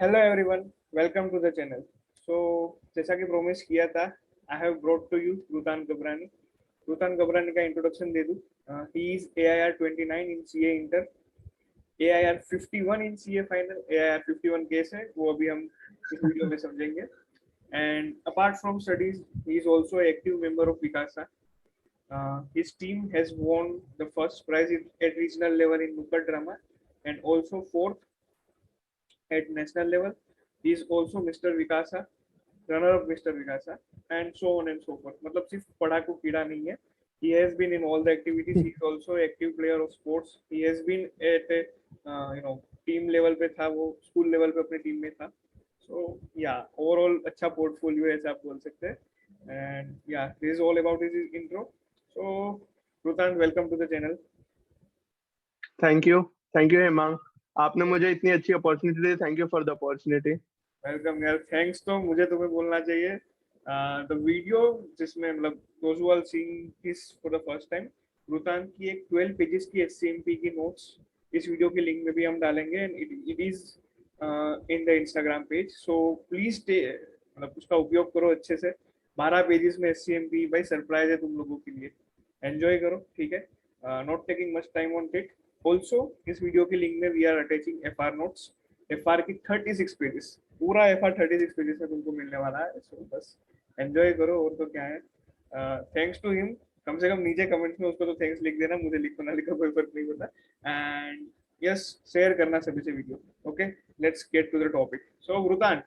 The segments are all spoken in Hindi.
Hello everyone, welcome to the channel. So जैसा कि प्रोमिस किया था, I have brought to you Rutan Gabrani. Rutan Gabrani का इंट्रोडक्शन दे दूं। He is AIR 29 in CA inter, AIR 51 in CA final, AIR 51 case है, वो अभी हम इस वीडियो में समझेंगे। And apart from studies, he is also active member of Vikasa. His team has won the first prize at regional level in Nukkad drama and also fourth at national level. He is also Mr. Vikasa, runner of Mr. Vikasa, and so on and so forth. मतलब सिर्फ पढ़ाकू कीड़ा नहीं है. He has been in all the activities. He is also an active player of sports. He has been at team level पे था, वो school level पे अपने team में था. So yeah, overall अच्छा portfolio है ऐसा आप बोल सकते हैं. And yeah, this is all about his intro. So Rutan, welcome to the channel. Thank you Hemang. आपने मुझे इतनी अच्छी अपॉर्चुनिटी दी, thank you for the opportunity. Welcome यार, थैंक्स तो मुझे तुम्हें बोलना चाहिए। द वीडियो जिसमें मतलब those who are seeing this for the first time, Rutan की एक 12 पेजेस की SCMP की नोट्स इस वीडियो के लिंक में भी हम डालेंगे and it is in the Instagram page. So please मतलब उसका उपयोग करो अच्छे से। 12 पेजेस में SCMP भाई सरप्राइज है तुम लोगों के लिए, एंजॉय करो, ठीक है। Not taking much time on it. Also इस वीडियो के लिंक में we are attaching FR notes. FR की 36 पेजेस, पूरा FR 36 पेजेस में तुमको मिलने वाला है। सो बस एंजॉय करो, और तो क्या है। थैंक्स टू हिम, कम से कम नीचे कमेंट्स में उसको तो थैंक्स लिख देना, मुझे लिखो ना लिखो कोई फर्क नहीं पड़ता। एंड यस, शेयर करना सभी से video. Okay, let's get to the topic. So Rutan,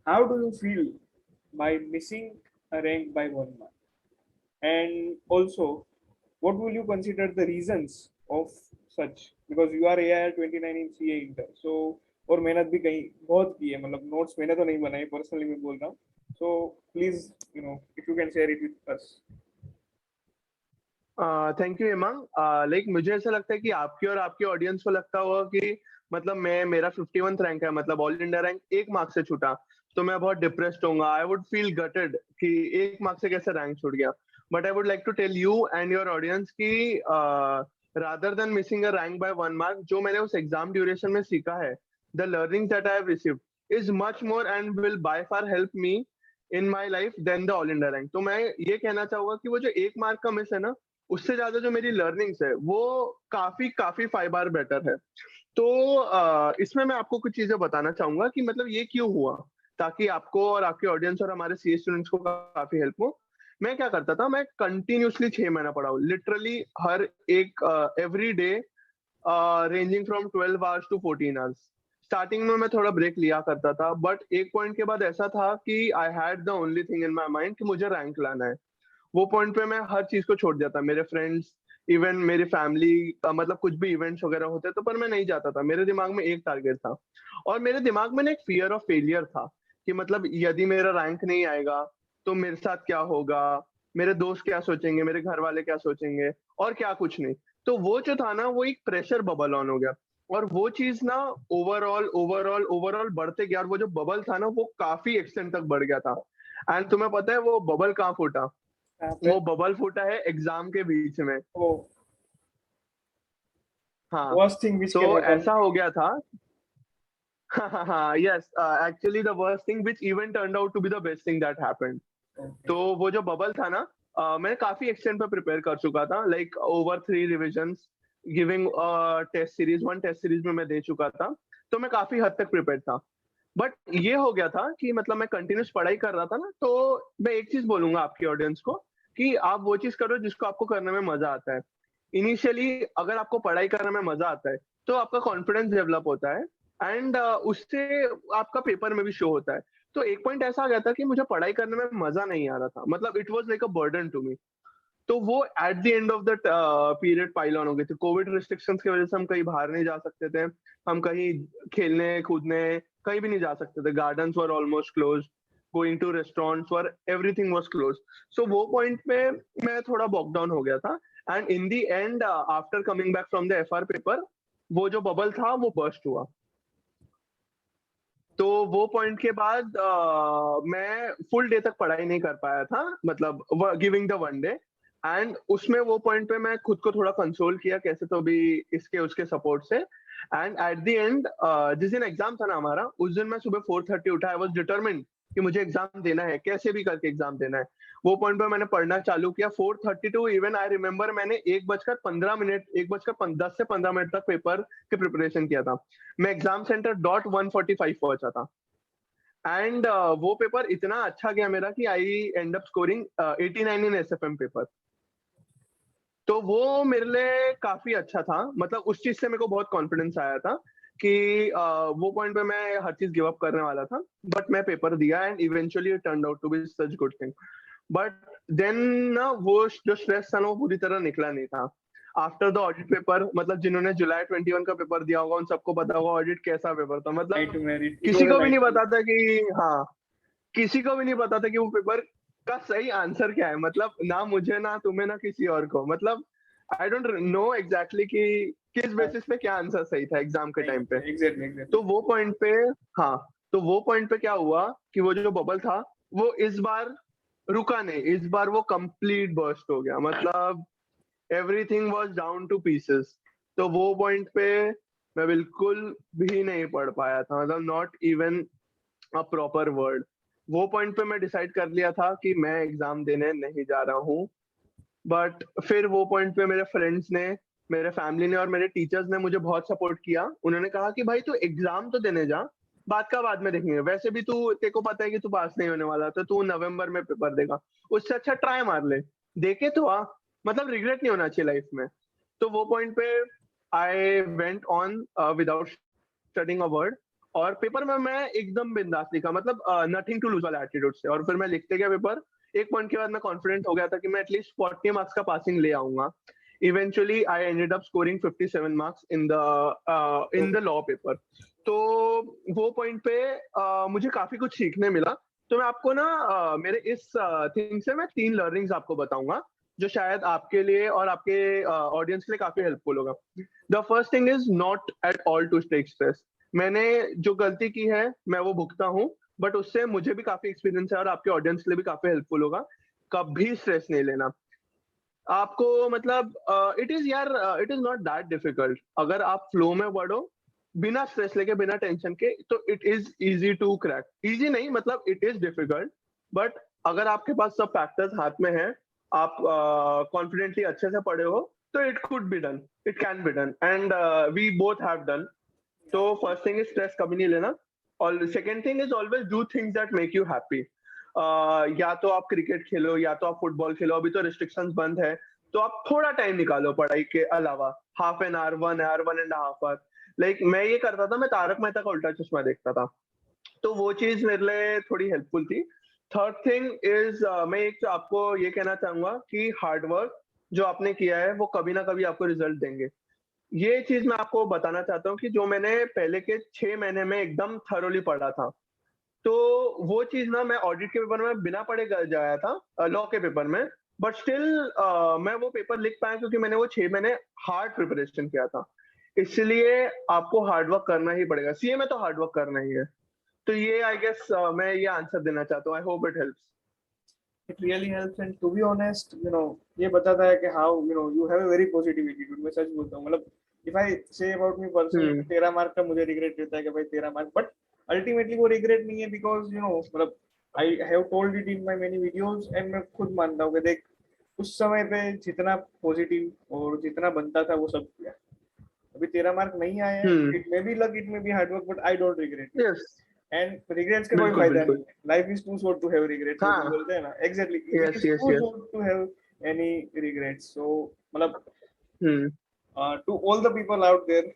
how do you feel by missing a rank by 1 mark? And also, what will you consider the reasons of such? Because you are AIR 29 in CA inter, so और मेहनत भी कहीं बहुत की है, मतलब नोट्स मैंने तो नहीं बनाए, पर्सनली मैं बोल रहा हूँ। So please if you can share it with us. Thank you Hemang. Like मुझे ऐसा लगता है कि आपकी और आपके ऑडियंस को लगता होगा कि मतलब मेरा 51th रैंक है, मतलब ऑल इंडिया रैंक 1 मार्क से छूटा तो मैं बहुत डिप्रेस्ड होऊंगा। आई वुड फील गटेड कि 1 मार्क से कैसे रैंक छूट गया। But I would like to tell you and your audience कि rather than missing a rank by 1 mark, जो मैंने उस एग्जाम ड्यूरेशन में सीखा है, the learning that I have received is much more and will by far help me in my life than the all India rank. तो मैं ये कहना चाहूंगा कि वो जो 1 मार्क का मिस है ना, उससे ज्यादा जो मेरी लर्निंग्स है वो काफी काफी 5 बार बेटर है। तो इसमें मैं आपको कुछ चीजें बताना चाहूंगा कि मतलब ये क्यों हुआ, ताकि आपको और आपके ऑडियंस और हमारे CA स्टूडेंट्स को काफी हेल्प हो। मैं क्या करता था, मैं कंटिन्यूसली 6 महीना पढ़ा हूँ, लिटरली हर एक every day, ranging from 12 hours to 14 hours. Starting में मैं थोड़ा ब्रेक लिया करता था, बट एक पॉइंट के बाद ऐसा था कि I had the only thing in my mind कि मुझे रैंक लाना है। वो पॉइंट पे मैं हर चीज को छोड़ जाता, मेरे फ्रेंड्स, इवन मेरी फैमिली, मतलब कुछ भी इवेंट्स वगैरह होते तो पर मैं नहीं जाता था। मेरे दिमाग में एक टारगेट था, और मेरे दिमाग में ना एक फियर ऑफ फेलियर था कि मतलब यदि मेरा रैंक नहीं आएगा तो मेरे साथ क्या होगा, मेरे दोस्त क्या सोचेंगे, मेरे घर वाले क्या सोचेंगे, और क्या कुछ नहीं। तो वो जो था ना, वो एक प्रेशर बबल ऑन हो गया, और वो चीज ना ओवरऑल ओवरऑल ओवरऑल बढ़ते गया, और वो जो बबल था ना वो काफी एक्सटेंड तक बढ़ गया था। एंड तुम्हें पता है वो बबल कहाँ फूटा? यहाँ पे वो बबल फूटा है एग्जाम के बीच में। वो हाँ, worst thing which can to happen. ऐसा हो गया था। हाँ, yes, actually the worst thing which even turned out to be the best thing that happened. Okay. तो वो जो बबल था ना, मैं काफी एक्सटेंड पे प्रिपेयर कर चुका था, like over 3 revisions, giving test series, 1 test series में मैं दे चुका था। तो मैं काफी हद तक प्रिपेयर था। बट ये हो गया था कि मतलब मैं कंटिन्यूस पढ़ाई कर रहा था ना, तो मैं एक चीज बोलूंगा आपकी ऑडियंस को कि आप वो चीज करो जिसको आपको करने में मजा आता है। इनिशियली अगर आपको पढ़ाई करने में मजा आता है तो आपका कॉन्फिडेंस डेवलप होता है, एंड उससे आपका पेपर में भी शो होता है। तो एक पॉइंट ऐसा आ गया था कि मुझे पढ़ाई करने में मजा नहीं आ रहा था, मतलब it was like a burden to me. तो वो at the end of the period pile on हो गए थे। कोविड रिस्ट्रिक्शंस की वजह से हम कहीं बाहर नहीं जा सकते थे, हम कहीं खेलने कूदने कहीं भी नहीं जा सकते थे, gardens were almost close, going to restaurants were everything was close. So वो पॉइंट पे मैं थोड़ा बॉक डाउन हो गया था, and in the end after coming back from the FR paper, वो जो बबल था वो बर्स्ट हुआ। तो वो पॉइंट के बाद मैं फुल डे तक पढ़ाई नहीं कर पाया था, मतलब गिविंग द 1 डे। एंड उसमें वो पॉइंट पे मैं खुद को थोड़ा कंसोल किया कैसे तो भी इसके उसके सपोर्ट से। एंड एट द एंड जिस दिन एग्जाम था ना हमारा, उस दिन मैं सुबह 4:30 उठा। आई वाज डिटरमिन्ड कि मुझे एग्जाम देना है, कैसे भी करके एग्जाम देना है। वो पॉइंट पे मैंने पढ़ना चालू किया। 4:32 इवन आई रिमेम्बर, मैंने 1:15 1:10 से 15 मिनट तक पेपर की प्रिपरेशन किया था। मैं एग्जाम सेंटर डॉट 1:45 पहुंचा था। एंड वो पेपर इतना अच्छा गया मेरा कि I end up scoring 89 in SFM paper. तो वो मेरे लिए काफी अच्छा था। मतलब उस चीज से मेरे को बहुत कॉन्फिडेंस आया था कि वो पॉइंट पे मैं हर चीज गिव अप करने वाला था। बट मैं पेपर दिया and eventually it turned out to be such good thing. But then ना वो जो स्ट्रेस था ना, वो पूरी तरह निकला नहीं था। आफ्टर द ऑडिट पेपर, मतलब जिन्होंने जुलाई 21 का पेपर दिया होगा उन सबको पता होगा ऑडिट कैसा पेपर था। मतलब नाइटमेयर, इट किसी वाज अ को भी नहीं नाइटमेयर। पता था कि, हाँ, किसी को भी नहीं पता था कि वो पेपर का सही आंसर क्या है। मतलब ना मुझे, ना तुम्हें, ना किसी और को। मतलब आई डोंट नो एग्जैक्टली कि किस बेसिस पे क्या आंसर सही था एग्जाम के टाइम पे। Exactly exactly. तो वो पॉइंट पे, हाँ, तो वो पॉइंट पे क्या हुआ कि वो जो बबल था वो इस बार रुका नहीं। इस बार वो कंप्लीट बर्स्ट हो गया। मतलब everything was down two pieces. तो वो पॉइंट पे मैं बिल्कुल भी नहीं पढ़ पाया था। मतलब not even a proper word. वो पॉइंट पे मैं डिसाइड कर लिया था कि मैं एग्जाम देने नहीं जा रहा हूँ। बट फिर वो पॉइंट पे मेरे फ्रेंड्स ने, मेरे फैमिली ने और मेरे टीचर्स ने मुझे बहुत सपोर्ट किया। उन्होंने कहा कि भाई तू एग्जाम तो देने जा, बात का बाद में देखेंगे। वैसे भी तू, तेरे को पता है कि तू पास नहीं होने वाला, तो तू नवंबर में पेपर देगा, उससे अच्छा ट्राई मार ले, देखे तो आ। मतलब रिग्रेट नहीं होना चाहिए लाइफ में। तो वो पॉइंट पे I went on without studying a word. और पेपर में मैं एकदम बिंदास लिखा, मतलब नथिंग टू लूज वाला एटीट्यूड से। और फिर मैं लिखते गया पेपर। एक पॉइंट के बाद मैं कॉन्फिडेंट हो गया था कि मैं एटलीस्ट 40 मार्क्स का पासिंग ले आऊंगा। Eventually I ended up scoring 57 marks in the law paper. तो वो पॉइंट पे मुझे काफी कुछ सीखने मिला। तो मैं आपको ना मेरे इस थिंग से मैं 3 लर्निंग्स आपको बताऊंगा जो शायद आपके लिए और आपके ऑडियंस के लिए काफी हेल्पफुल होगा। The first thing is not at all to take stress. मैंने जो गलती की है मैं वो भुगता हूँ, बट उससे मुझे भी काफी एक्सपीरियंस है और आपके ऑडियंस के लिए भी काफी हेल्पफुल होगा। कभी स्ट्रेस नहीं लेना आपको। मतलब इट इज यार, it is not that difficult. अगर आप फ्लो में बढ़ो बिना स्ट्रेस लेके, बिना टेंशन के, तो it is easy to crack. Easy नहीं, मतलब इट इज डिफिकल्ट, बट अगर आपके पास सब फैक्टर्स हाथ में है, आप कॉन्फिडेंटली अच्छे से पढ़े हो, तो it could be done, it can be done, and we both have done. तो फर्स्ट थिंग इज स्ट्रेस कभी नहीं लेना। और second thing is always do things that make you happy. या तो आप क्रिकेट खेलो या तो आप फुटबॉल खेलो। अभी तो रिस्ट्रिक्शंस बंद है, तो आप थोड़ा टाइम निकालो पढ़ाई के अलावा, half an hour, 1 hour, 1.5 hour. Like मैं ये करता था, मैं तारक मेहता का उल्टा चश्मा देखता था, तो वो चीज मेरे लिए थोड़ी हेल्पफुल थी। थर्ड थिंग इज, मैं एक आपको ये कहना चाहूंगा कि हार्डवर्क जो आपने किया है वो कभी ना कभी आपको रिजल्ट देंगे। ये चीज मैं आपको बताना चाहता हूँ कि जो मैंने पहले के 6 महीने में एकदम थरोली पढ़ा था, तो वो चीज ना मैं ऑडिट के पेपर में बिना पढ़े जाया था, लॉ के पेपर में। बट स्टिल मैं वो पेपर लिख पाया क्योंकि मैंने वो 6 महीने हार्ड प्रिपरेशन किया था। इसलिए आपको हार्डवर्क करना ही पड़ेगा। सीए में तो हार्डवर्क करना ही है। तो ये आई गेस मैं ये आंसर देना चाहता हूँ। I hope it helps. It really helps, and to be honest, ये बताता है कि how you have a very positive attitude. मैं सच बोलता हूँ, मतलब if I say about me personally, hmm 13 mark का मुझे रिग्रेट रहता है कि भाई 13 मार्क, बट अल्टीमेटली वो रिग्रेट नहीं है, बिकॉज मतलब I have told it in my many videos, and मैं खुद मानता हूँ कि देख, उस समय पे जितना पॉजिटिव और जितना बनता था वो सब किया। अभी 13 मार्क नहीं आए हैं, hmm it may be luck, it may be hard work, but I don't regret it. Yes, and regrets का कोई बिल्कुल फायदा नहीं बिल्कुल। है। Life is too short to have regrets, जो हाँ, बोलते हैं ना, exactly, it yes is yes to yes. Short to have any regrets. So मतलब hmm to all the people out there,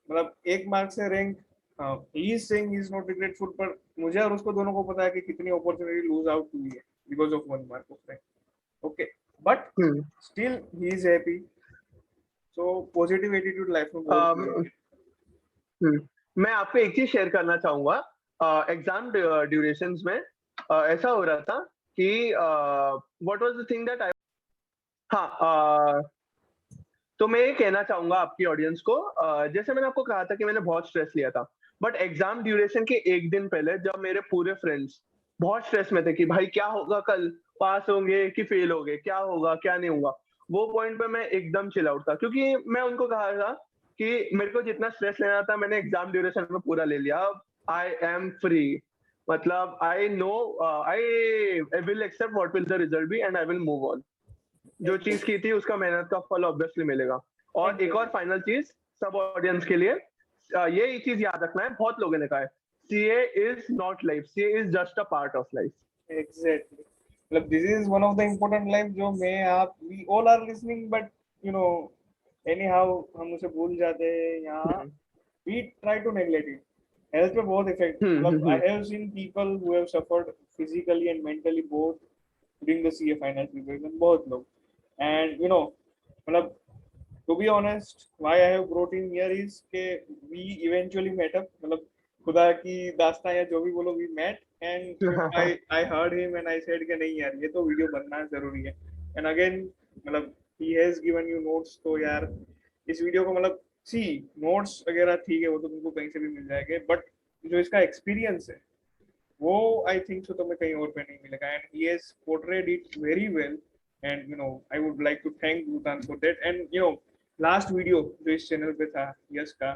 मतलब 1 मार्क से rank, he is saying he is not regretful, पर मुझे और उसको दोनों को पता है कि कितनी अपॉर्चुनिटी लूज आउट हुई है because of 1 mark of rank. Okay, but hmm still he is happy. So positive attitude life में बहुत जरूरी है। मैं आपको एक चीज शेयर करना चाहूंगा। एग्जाम ड्यूरेशंस में ऐसा हो रहा था कि what was the thing that I, हाँ, तो मैं ये कहना चाहूंगा आपकी ऑडियंस को, जैसे मैंने आपको कहा था कि मैंने बहुत स्ट्रेस लिया था, बट एग्जाम ड्यूरेशन के एक दिन पहले जब मेरे पूरे फ्रेंड्स बहुत स्ट्रेस में थे कि भाई क्या होगा कल, पास होंगे कि फेल होंगे, क्या होगा क्या नहीं होगा, वो पॉइंट पे मैं एकदम चिल आउट था। क्योंकि मैं उनको कहा था कि मेरे को जितना स्ट्रेस लेना था मैंने एग्जाम ड्यूरेशन में पूरा ले लिया। आई एम फ्री, मतलब I know, I will accept what will the result be and I will move on. जो चीज की थी उसका मेहनत का फल ऑब्वियसली मिलेगा। और एक और फाइनल चीज सब ऑडियंस के लिए, ये चीज याद रखना है, बहुत लोगों ने कहा है CA is not life, CA is just a part of life. Exactly, मतलब this is one of the important life जो मैं आप we all are listening, but you know anyhow हम उसे भूल जाते हैं यहाँ। We try to neglect it. Health पे बहुत इफेक्ट, मतलब I have seen people who have suffered physically and mentally both during the CA final preparation, बहुत लोग। एंड यू नो मतलब to be honest, why I have brought in here is कि we eventually met up, मतलब खुदा की दास्तां या जो भी बोलो, we met and I heard him and I said कि नहीं यार ये तो वीडियो बनना जरूरी है। and again मतलब he has given you notes, तो यार इस वीडियो को मतलब सी नोट्स वगैरह ठीक है वो तो तुमको कहीं से भी मिल जाएंगे, बट जो इसका एक्सपीरियंस है वो आई थिंक सो तुम्हें कहीं और पे नहीं मिलेगा। And he has portrayed it very well and you know I would like to thank Bhutan for that. And you know last video जो इस चैनल पे था यश का,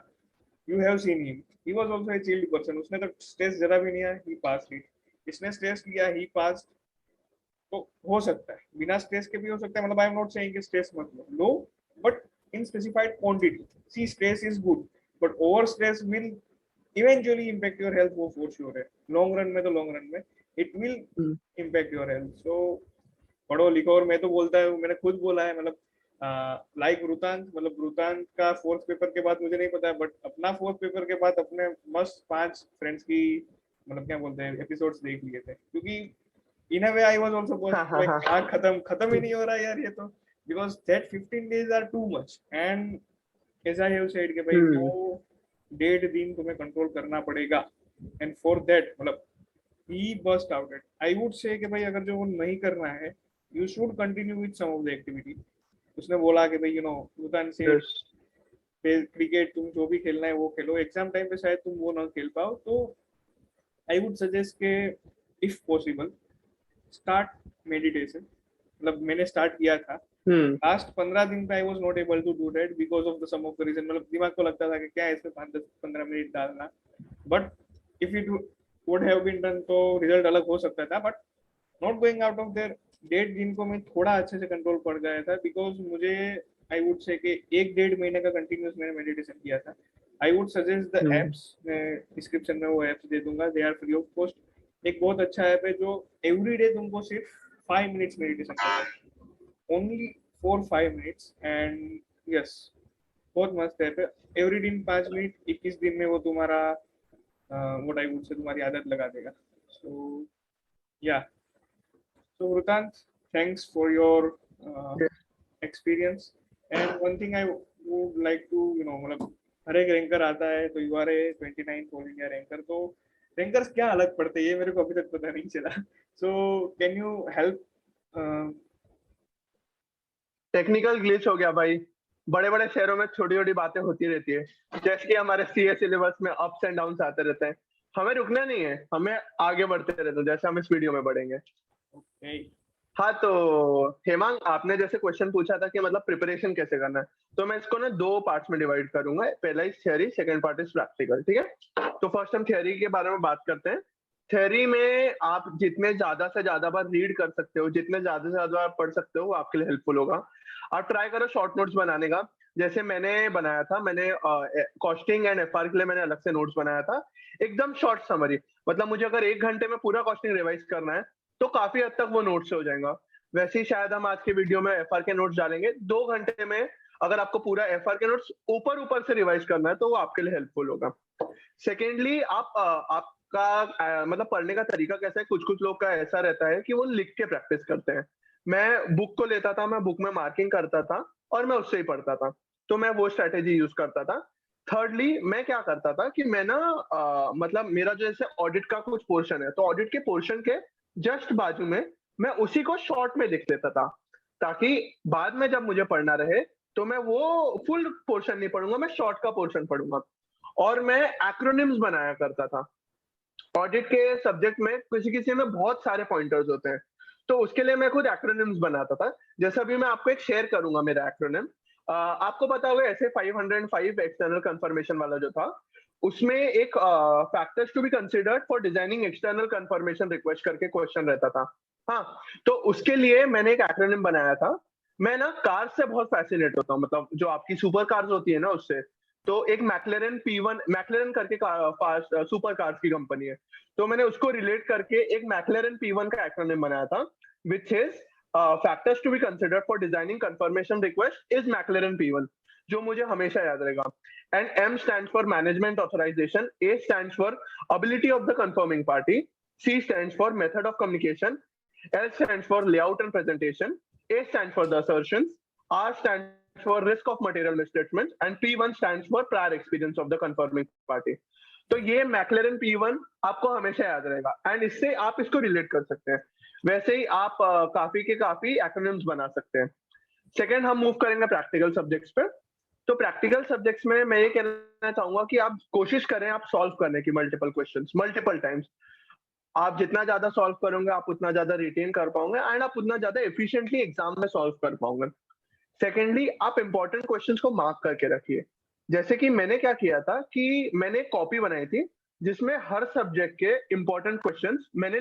you have seen him, he was also a chilled person. उसने तो स्ट्रेस जरा भी नहीं आया, ही पास्ड इट। इसने स्ट्रेस लिया, ही पास्ड। तो हो सकता है बिना स्ट्रेस के भी हो सकता है, मतलब आई एम नॉट सेइंग कि स्ट्रेस मत लो, but in specified quantity. See stress is good, but over stress will eventually impact your health, वो फॉर श्योर है। लॉन्ग रन में तो लॉन्ग रन में it will impact your health. So पढ़ो लिखो। और मैं तो बोलता हूँ, मैंने खुद बोला है, मतलब लाइक वृतांत, मतलब वृतांत का फोर्थ पेपर के बाद मुझे नहीं पता है, बट अपना फोर्थ पेपर के बाद अपने मस्त 5 फ्रेंड्स की मतलब क्या बोलते हैं एपिसोड्स देख लिए थे, क्योंकि in a way I was also like खत्म ही नहीं हो रहा यार ये तो, because that 15 days are too much. And as I have said कि भाई वो 1.5 दिन तुम्हें कंट्रोल करना पड़ेगा। एंड फॉर दैट मतलब he bust out it. I would say कि भाई अगर जो वो नहीं करना है, you should continue with some of the activity. उसने बोला कि भाई यू नो भूटान से क्रिकेट तुम जो भी खेलना है वो खेलो, एग्जाम टाइम पे शायद तुम वो ना खेल पाओ, तो आई वुड सजेस्ट के इफ पॉसिबल स्टार्ट मेडिटेशन। मतलब मैंने स्टार्ट किया था, लास्ट 15 दिन पे I was not able to do that because of the some of the reason. मतलब दिमाग को लगता था कि क्या है इसमें 5-10-15 मिनट डालना, but if it would have been done तो रिजल्ट अलग हो सकता था। But not going out of there, 1.5 दिन को मैं थोड़ा अच्छे से कंट्रोल कर गया था, बिकॉज मुझे आई वुड से कि 1-1.5 महीने का कंटिन्यूस मैंने मेडिटेशन किया था। I would suggest the apps, मैं डिस्क्रिप्शन में वो एप्स दे दूंगा, they are free of cost. एक बहुत अच्छा ऐप है जो एवरीडे तुमको सिर्फ 5 मिनट्स मेडिटेशन करना है, ओनली 4-5 मिनट्स। एंड यस बहुत मस्त ऐप है। एवरी दिन 5 मिनट, 21 दिन में वो तुम्हारा व्हाट आई वुड से तुम्हारी आदत लगा देगा। सो या, so Vrukant, thanks for your experience. And one thing I would like to, you know, मतलब हर एक रैंकर आता है तो you are a 29th all India ranker, तो रैंकर्स क्या अलग पड़ते हैं ये मेरे को अभी तक पता नहीं चला। So can you help? Technical glitch हो गया भाई, बड़े बड़े शहरों में छोटी छोटी बातें होती रहती है, जैसे कि हमारे सीए सिलेबस में अप्स एंड डाउन्स आते रहते हैं। हमें रुकना नहीं है, हमें आगे बढ़ते रहते हैं, जैसे हम इस वीडियो में बढ़ेंगे। ओके। हाँ तो हेमांग, आपने जैसे क्वेश्चन पूछा था कि मतलब प्रिपरेशन कैसे करना है, तो मैं इसको ना 2 पार्ट्स में डिवाइड करूंगा। पहला is theory, second part is practical, ठीक है। तो फर्स्ट हम थियरी के बारे में बात करते हैं। थियरी में आप जितने ज्यादा से ज्यादा बार रीड कर सकते हो, जितने ज्यादा से ज्यादा बार पढ़ सकते हो, वो आपके लिए हेल्पफुल होगा। आप ट्राई करो शॉर्ट नोट्स बनाने का, जैसे मैंने बनाया था। मैंने कॉस्टिंग एंड एफआर के लिए मैंने अलग से नोट्स बनाया था, एकदम शॉर्ट समरी। मतलब मुझे अगर 1 घंटे में पूरा कॉस्टिंग रिवाइज करना है तो काफी हद तक वो नोट्स से हो जाएगा। वैसे ही शायद हम आज के वीडियो में एफआर के नोट्स डालेंगे 2 घंटे में। अगर आपको पूरा एफआर के नोट्स ऊपर ऊपर से रिवाइज करना है तो वो आपके लिए हेल्पफुल होगा। सेकेंडली आपका मतलब पढ़ने का तरीका कैसा है, कुछ कुछ लोग का ऐसा रहता है कि वो लिख के प्रैक्टिस करते हैं। मैं बुक को लेता था, मैं बुक में मार्किंग करता था और मैं उससे ही पढ़ता था, तो मैं वो स्ट्रेटेजी यूज करता था। थर्डली मैं क्या करता था कि मैं ना मतलब मेरा जो जैसे ऑडिट का कुछ पोर्शन है, तो ऑडिट के पोर्शन के जस्ट बाजू में मैं उसी को शॉर्ट में लिख देता था, ताकि बाद में जब मुझे पढ़ना रहे तो मैं वो फुल पोर्शन नहीं पढ़ूंगा, मैं शॉर्ट का पोर्शन पढ़ूंगा। और मैं एक्रोनिम्स बनाया करता था। ऑडिट के सब्जेक्ट में किसी किसी में बहुत सारे पॉइंटर्स होते हैं, तो उसके लिए मैं खुद एक्रोनिम्स बनाता था। जैसे अभी मैं आपको एक शेयर करूंगा मेरा एक्रोनिम, आपको पता होगा ऐसे 505 एक्सटर्नल कंफर्मेशन वाला जो था, उसमें एक factors to be considered for designing external confirmation request करके क्वेश्चन रहता था। हाँ, तो उसके लिए मैंने एक एक्रोनिम बनाया था। मैं ना कार से बहुत फैसिनेट होता हूँ, मतलब जो आपकी सुपर कार्स होती है ना उससे। तो एक मैक्लेरन P1, मैक्लेरन करके फास्ट सुपर कार्स की कंपनी है, तो मैंने उसको रिलेट करके एक मैक्लेरन P1 का एक्रोनिम बनाया था, which is factors to be considered for designing confirmation request is McLaren P1, जो मुझे हमेशा याद रहेगा। And M stands for management authorization, A stands for ability of the confirming party, C stands for method of communication, L stands for layout and presentation, A stands for the assertions, R stands for risk of material misstatement, and P1 stands for prior experience of the confirming party. तो ये मैक्लेरन P1 आपको हमेशा याद रहेगा, एंड इससे आप इसको रिलेट कर सकते हैं। वैसे ही आप काफी के काफी एक्रोनिम्स बना सकते हैं। सेकेंड, हम मूव करेंगे प्रैक्टिकल सब्जेक्ट्स पे। तो प्रैक्टिकल सब्जेक्ट्स में मैं ये कहना चाहूंगा कि आप कोशिश करें आप सॉल्व करने की मल्टीपल क्वेश्चंस मल्टीपल टाइम्स। आप जितना ज्यादा सॉल्व करोगे आप उतना ज्यादा रिटेन कर पाओगे, एंड आप उतना ज्यादा एफिशिएंटली एग्जाम में सॉल्व कर पाओगे। सेकेंडली, आप इंपॉर्टेंट क्वेश्चंस को मार्क करके रखिए। जैसे कि मैंने क्या किया था कि मैंने कॉपी बनाई थी जिसमें हर सब्जेक्ट के इंपॉर्टेंट क्वेश्चंस मैंने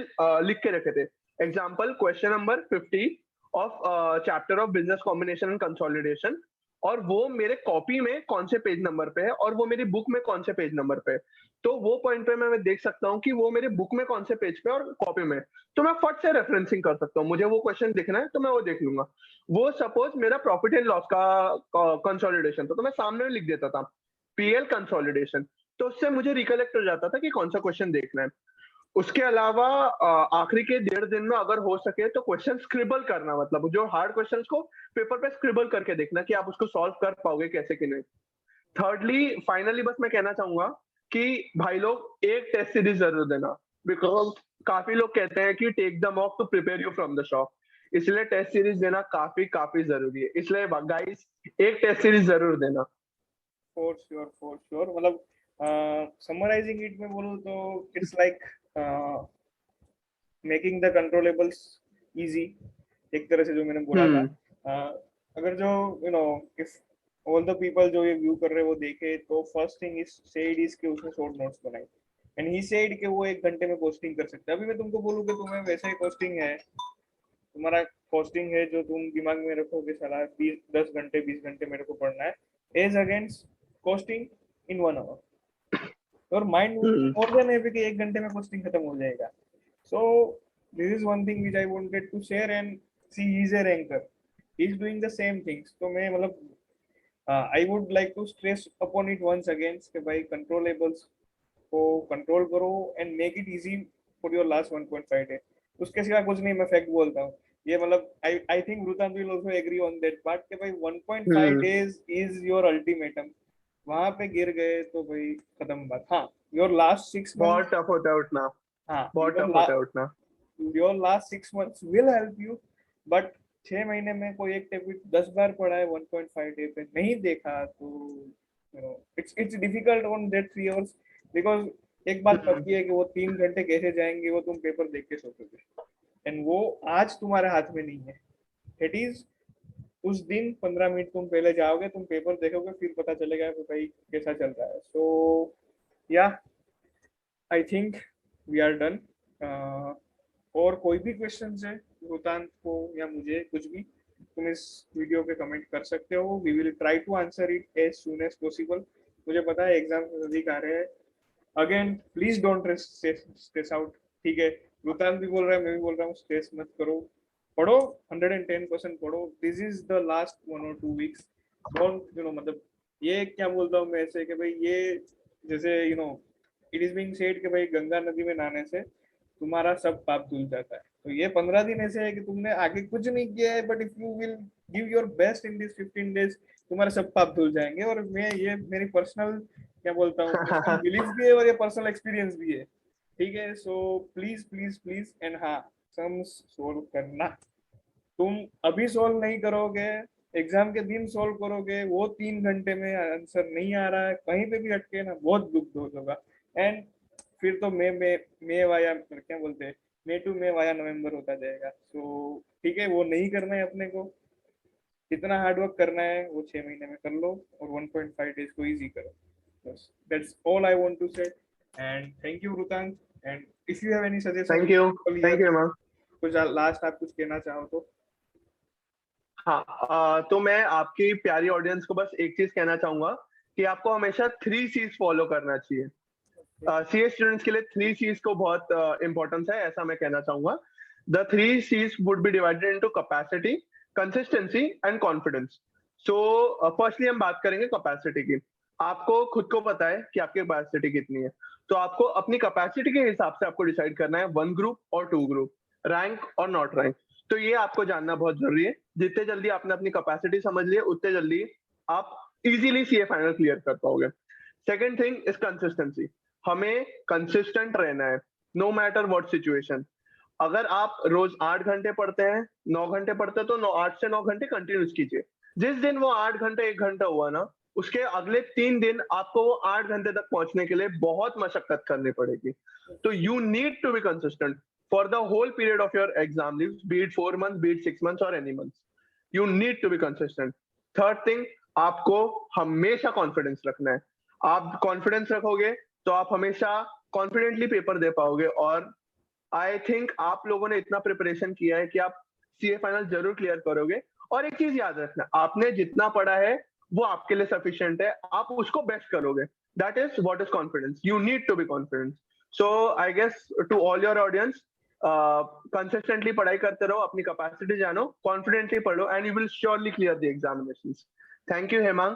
लिख के रखे थे। Example, question number 50 of chapter of business combination and consolidation, और वो मेरे कॉपी में कौन से पेज नंबर पे है और वो मेरी बुक में कौन से पेज नंबर पे है। तो वो पॉइंट पे मैं देख सकता हूँ कि वो मेरे बुक में कौन से पेज पे और कॉपी में, तो मैं फट से रेफरेंसिंग कर सकता हूँ। मुझे वो क्वेश्चन देखना है तो मैं वो देख लूंगा। वो सपोज मेरा प्रॉफिट एंड लॉस का कंसोलिडेशन था, तो मैं सामने में लिख देता था PL कंसोलिडेशन, तो उससे मुझे रिकलेक्ट हो जाता था कि कौन सा क्वेश्चन देखना है। उसके अलावा आखिरी के 1.5 दिन में अगर हो सके तो क्वेश्चन स्क्रिबल करना, मतलब जो हार्ड क्वेश्चंस को पेपर पे स्क्रिबल करके देखना कि आप उसको सॉल्व कर पाओगे कैसे कि नहीं। थर्डली, फाइनली बस मैं कहना चाहूंगा कि भाई लोग एक टेस्ट सीरीज जरूर देना, बिकॉज काफी लोग कहते हैं कि take the mock to prepare you from the shop, इसलिए टेस्ट सीरीज देना काफी काफी जरूरी है। इसलिए गाइस, एक टेस्ट सीरीज जरूर देना। For sure, for sure. मतलब समराइजिंग इट में बोलूँ तो it's like making the controllables easy, एक तरह से जो मैंने बोला था। हम्म। अगर जो इफ ऑल द पीपल जो ये व्यू कर रहे हैं वो देखे, तो first thing is said is कि उसने शॉर्ट नोट्स बनाई, एंड ही सेड कि वो 1 घंटे में पोस्टिंग कर सकता है। अभी मैं तुमको बोलूँ कि तुम्हें वैसे ही पोस्टिंग है, तुम्हारा कॉस्टिंग है जो तुम दिमाग में रखोगे, साला 10 घंटे 20 घंटे मेरे को पढ़ना है, as against costing in 1 hour. और mind hmm. More than happy कि 1 घंटे में कॉस्टिंग खत्म हो जाएगा। So this is one thing which I wanted to share, and see he is a ranker, he is doing the same things. तो मैं मतलब I would like to stress upon it once again कि भाई कंट्रोलेबल्स को कंट्रोल करो and make it easy for your last 1.5 day. उसके सिवा कुछ नहीं, मैं फैक्ट बोलता हूँ ये। मतलब आई I think रुतान will also agree on that part कि भाई 1.5 हम्म। Days is your ultimatum. वहां पे गिर गए तो भाई खत्म बात। हाँ, योर लास्ट 6 मंथ, बहुत टफ होता है उठना, हाँ बहुत टफ होता है उठना। Your last 6 months will help you, but 6 महीने में कोई एक टॉपिक 10 बार पढ़ा है 1.5 डे पे नहीं देखा तो it's difficult on that 3 hours. Because एक बात हम्म। पक्की है कि वो 3 घंटे कैसे जाएंगे वो तुम पेपर देख के सोचोगे, एंड वो आज तुम्हारे हाथ में नहीं है। इट इज उस दिन 15 मिनट तुम पहले जाओगे, तुम पेपर देखोगे, फिर पता चलेगा कि भाई कैसा चल रहा है। So yeah I think we are done. और कोई भी क्वेश्चन है रोहतान को या मुझे, कुछ भी तुम इस वीडियो पे कमेंट कर सकते हो। We will try to answer it as soon as possible. मुझे पता है एग्जाम नजदीक आ रहे हैं। Again please don't stress out, ठीक है? रुतान भी बोल रहा है, मैं भी बोल रहा हूँ, स्ट्रेस मत करो, पढ़ो, 110% पढ़ो। This is the last 1 or 2 weeks. Don't मतलब ये क्या बोलता हूँ मैं ऐसे कि भाई ये जैसे इट इज बीइंग सेड कि भाई गंगा नदी में नहाने से तुम्हारा सब पाप धुल जाता है। तो ये 15 दिन ऐसे है कि तुमने आगे कुछ नहीं किया है, but if you will give your best in this 15 days, तुम्हारे सब पाप धुल जाएंगे। और मैं ये मेरी पर्सनल क्या बोलता हूँ, पर्सनल बिलीफ भी है और ये पर्सनल एक्सपीरियंस भी है, ठीक है? So please please please, and हाँ, सम्स सोल्व करना। तुम अभी सोल्व नहीं करोगे, एग्जाम के दिन सोल्व करोगे, वो 3 घंटे में आंसर नहीं आ रहा है, कहीं पे भी अटके ना, बहुत दुख होगा। एंड फिर तो मे वाया क्या बोलते हैं, मे टू मे वाया नवंबर होता जाएगा। सो ठीक है, वो नहीं करना है अपने को। जितना हार्ड वर्क करना है वो 6 महीने में कर लो और 1.5 डेज को इजी करो. बस that's all I want to say. And thank you Vritant. And if you have any thank you suggestion, ma'am. कुछ लास्ट आप कुछ कहना चाहो तो. हाँ, तो मैं आपकी प्यारी ऑडियंस को बस एक चीज कहना चाहूंगा कि आपको हमेशा 3 C's फॉलो करना चाहिए. सीए स्टूडेंट्स के लिए 3 C's को बहुत इंपॉर्टेंस है, ऐसा मैं कहना चाहूंगा. The 3 C's would be divided into capacity, consistency and confidence. So firstly हम बात करेंगे कैपेसिटी की. आपको खुद को पता है कि आपकी कैपेसिटी कितनी है, तो आपको अपनी कैपेसिटी के हिसाब से आपको डिसाइड करना है 1 ग्रुप और 2 ग्रुप, रैंक और नॉट रैंक. तो ये आपको जानना बहुत जरूरी है. जितने जल्दी आपने अपनी कैपेसिटी समझ ली उतने जल्दी आप इजीली सीए फाइनल क्लियर कर पाओगे. Second thing is consistency. हमें कंसिस्टेंट रहना है नो मैटर व्हाट सिचुएशन. अगर आप रोज 8 घंटे पढ़ते हैं, 9 घंटे पढ़ते हैं, तो 8 से 9 घंटे कंटिन्यूस कीजिए. जिस दिन वो 8 घंटे 1 घंटा हुआ ना, उसके अगले 3 दिन आपको वो 8 घंटे तक पहुंचने के लिए बहुत मशक्कत करनी पड़ेगी. तो you need to be consistent for the whole period of your exam leaves, be it 4 months, be it 6 months और any month. You need to be consistent. Third thing, आपको हमेशा कॉन्फिडेंस रखना है. आप कॉन्फिडेंस रखोगे तो आप हमेशा कॉन्फिडेंटली पेपर दे पाओगे. और आई थिंक आप लोगों ने इतना प्रिपरेशन किया है कि आप सीए फाइनल जरूर क्लियर करोगे. और एक चीज याद रखना, आपने जितना पढ़ा है वो आपके लिए सफिशिएंट है, आप उसको बेस्ट करोगे. That is what is confidence. You need to be confident. So I guess to all your audience, consistently पढ़ाई करते रहो, अपनी कैपेसिटी जानो, कॉन्फिडेंटली पढ़ो and you will surely clear the examinations. Thank you Hemang.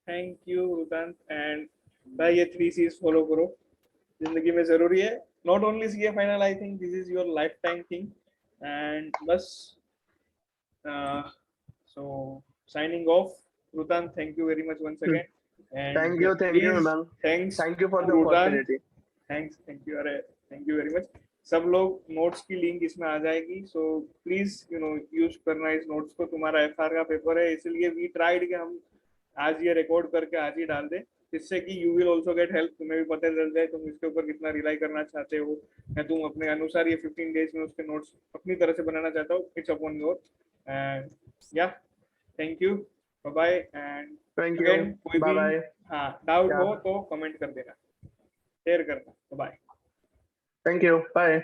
Thank you Vritant. And भाई ये 3 C's फॉलो करो, जिंदगी में जरूरी है. Not only CA final, I think this is your life time thing. And बस so signing off. Rutan, thank you very much once again. And Thank you please, Hemang. thanks Thank you for to the Rutan. opportunity. Thank you. अरे thank you very much. सब लोग नोट्स की लिंक इसमें आ जाएगी, सो प्लीज यूज करना इस नोट्स को. तुम्हारा एफआर का पेपर है, इसलिए वी ट्राइड कि हम आज ये रिकॉर्ड करके आज ही डाल दें, जिससे कि you will also get help. तुम्हें भी पता चल जाए तुम इसके ऊपर कितना रिलाई करना चाहते हो, या तुम अपने अनुसार ये 15 डेज में उसके नोट्स अपनी तरह से बनाना चाहते हो. It's upon your. And yeah thank you. Bye bye. And Thank you. Again कोई Bye भी bye. हाँ डाउट Yeah. हो तो कमेंट कर देना, शेयर करना. बाय. Thank you. Bye.